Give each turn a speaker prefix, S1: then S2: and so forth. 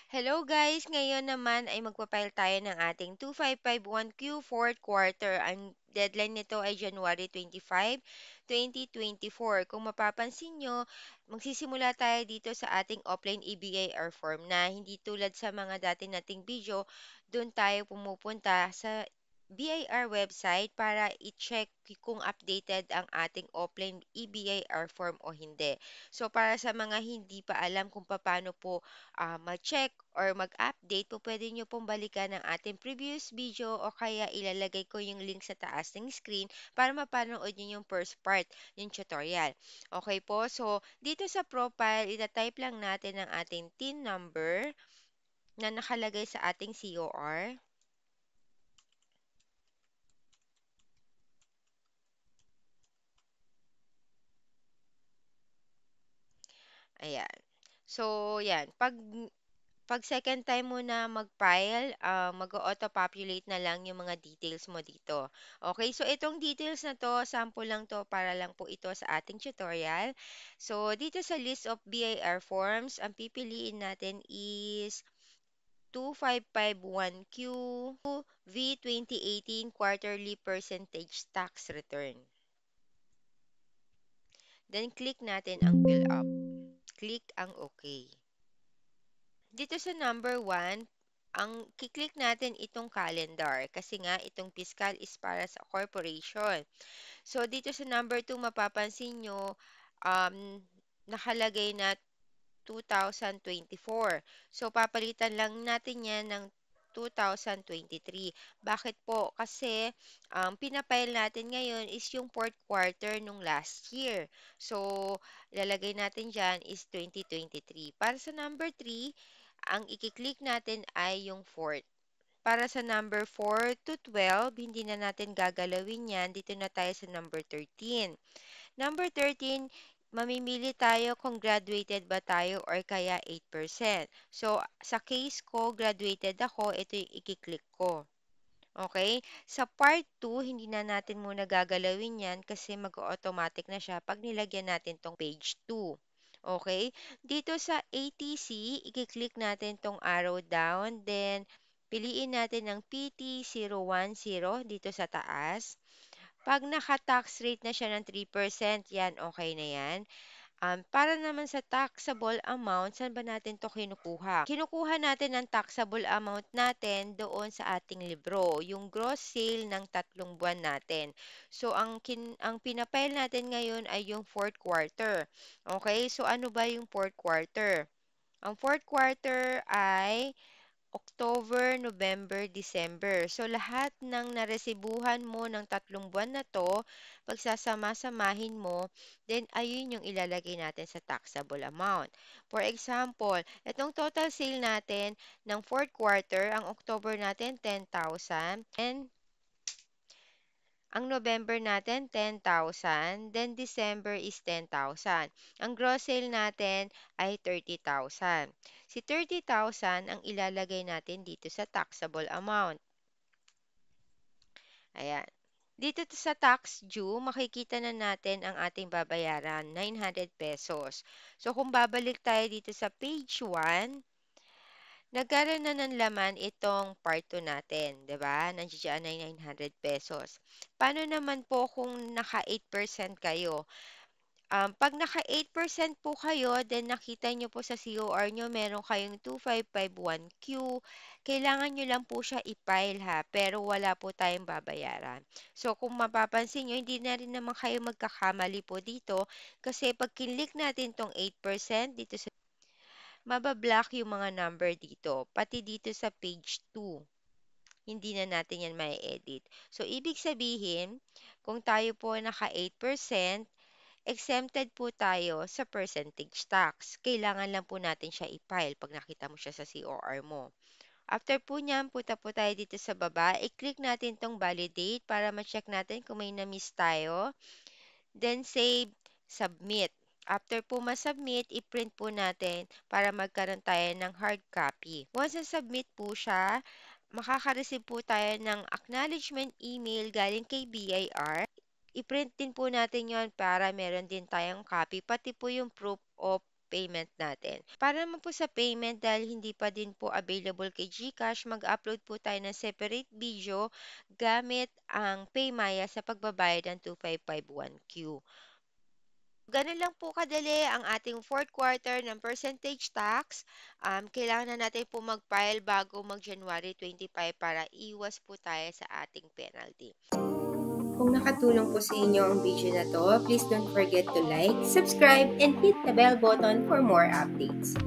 S1: Hello guys! Ngayon naman ay magpa-file tayo ng ating 2551Q fourth quarter. Ang deadline nito ay January 25, 2024. Kung mapapansin nyo, magsisimula tayo dito sa ating offline EBAR form na hindi tulad sa mga dati nating video, doon tayo pumupunta sa BIR website para i-check kung updated ang ating offline EBAR form o hindi. So para sa mga hindi pa alam kung paano po ma-check or mag-update, po pwede nyo pong balikan ang ating previous video o kaya ilalagay ko yung link sa taas ng screen para mapanood nyo yung first part, yung tutorial. Okay po, so dito sa profile, itatype lang natin ang ating TIN number na nakalagay sa ating COR. Ayan. So, yan. Pag second time mo na mag-file, mag-auto-populate na lang yung mga details mo dito. Okay, so itong details na to, sample lang to para lang po ito sa ating tutorial. So, dito sa list of BIR forms, ang pipiliin natin is 2551Q V 2018 Quarterly Percentage Tax Return. Then, click natin ang fill up. Click ang OK. Dito sa number 1, ang kiklik natin itong calendar kasi nga itong fiscal is para sa corporation. So, dito sa number 2, mapapansin nyo, nakalagay na 2024. So, papalitan lang natin yan ng 2023. Bakit po? Kasi pinapile natin ngayon is yung fourth quarter nung last year. So, ilalagay natin dyan is 2023. Para sa number 3, ang ikiklik natin ay yung fourth. Para sa number 4 to 12, hindi na natin gagalawin yan. Dito na tayo sa number 13. Number 13, mamimili tayo kung graduated ba tayo or kaya 8%. So, sa case ko, graduated ako, ito yung ikiklik ko. Okay? Sa part 2, hindi na natin muna gagalawin yan kasi mag-automatic na siya pag nilagyan natin tong page 2. Okay? Dito sa ATC, i-click natin tong arrow down, then piliin natin ang PT010 dito sa taas. Pag naka-tax rate na siya ng 3%, yan, okay na yan. Para naman sa taxable amount, saan ba natin to kinukuha? Kinukuha natin ang taxable amount natin doon sa ating libro, yung gross sale ng 3 buwan natin. So, ang pinapile natin ngayon ay yung fourth quarter. Okay? So, ano ba yung fourth quarter? Ang fourth quarter ay October, November, December. So, lahat ng naresibuhan mo ng 3 buwan na to, pagsasama-samahin mo, then ayun yung ilalagay natin sa taxable amount. For example, itong total sale natin ng fourth quarter, ang October natin 10,000, and ang November natin 10,000, then December is 10,000. Ang gross sale natin ay 30,000. Si 30,000 ang ilalagay natin dito sa taxable amount. Ayan. Dito sa tax due, makikita na natin ang ating babayaran, 900 pesos. So, kung babalik tayo dito sa page 1, nagkaroon na ng laman itong part 2 natin, 'di ba? Nandiyan ay 900 pesos. Paano naman po kung naka 8% kayo? Pag naka 8% po kayo, then nakita nyo po sa COR nyo, meron kayong 2551Q, kailangan nyo lang po siya i-file ha, pero wala po tayong babayaran. So, kung mapapansin nyo, hindi na rin naman kayo magkakamali po dito, kasi pag kinlik natin tong 8% dito sa mabablock yung mga number dito, pati dito sa page 2. Hindi na natin yan may edit. So, ibig sabihin, kung tayo po naka 8%, exempted po tayo sa percentage tax. Kailangan lang po natin siya i-file pag nakita mo siya sa COR mo. After po niyan, punta po tayo dito sa baba. I-click natin tong validate para ma-check natin kung may na-miss tayo. Then save, submit. After po ma-submit, i-print po natin para magkaroon tayo ng hard copy. Once na-submit po siya, makaka-receive po tayo ng acknowledgement email galing kay BIR. I-print din po natin yon para meron din tayong copy, pati po yung proof of payment natin. Para naman po sa payment, dahil hindi pa din po available kay GCash, mag-upload po tayo ng separate video gamit ang PayMaya sa pagbabayad ng 2551Q. Gano'n lang po kadali ang ating fourth quarter ng percentage tax. Kailangan na natin po mag-file bago mag-January 25 para iwas po tayo sa ating penalty.
S2: Kung nakatulong po sa inyo ang video na to, please don't forget to like, subscribe, and hit the bell button for more updates.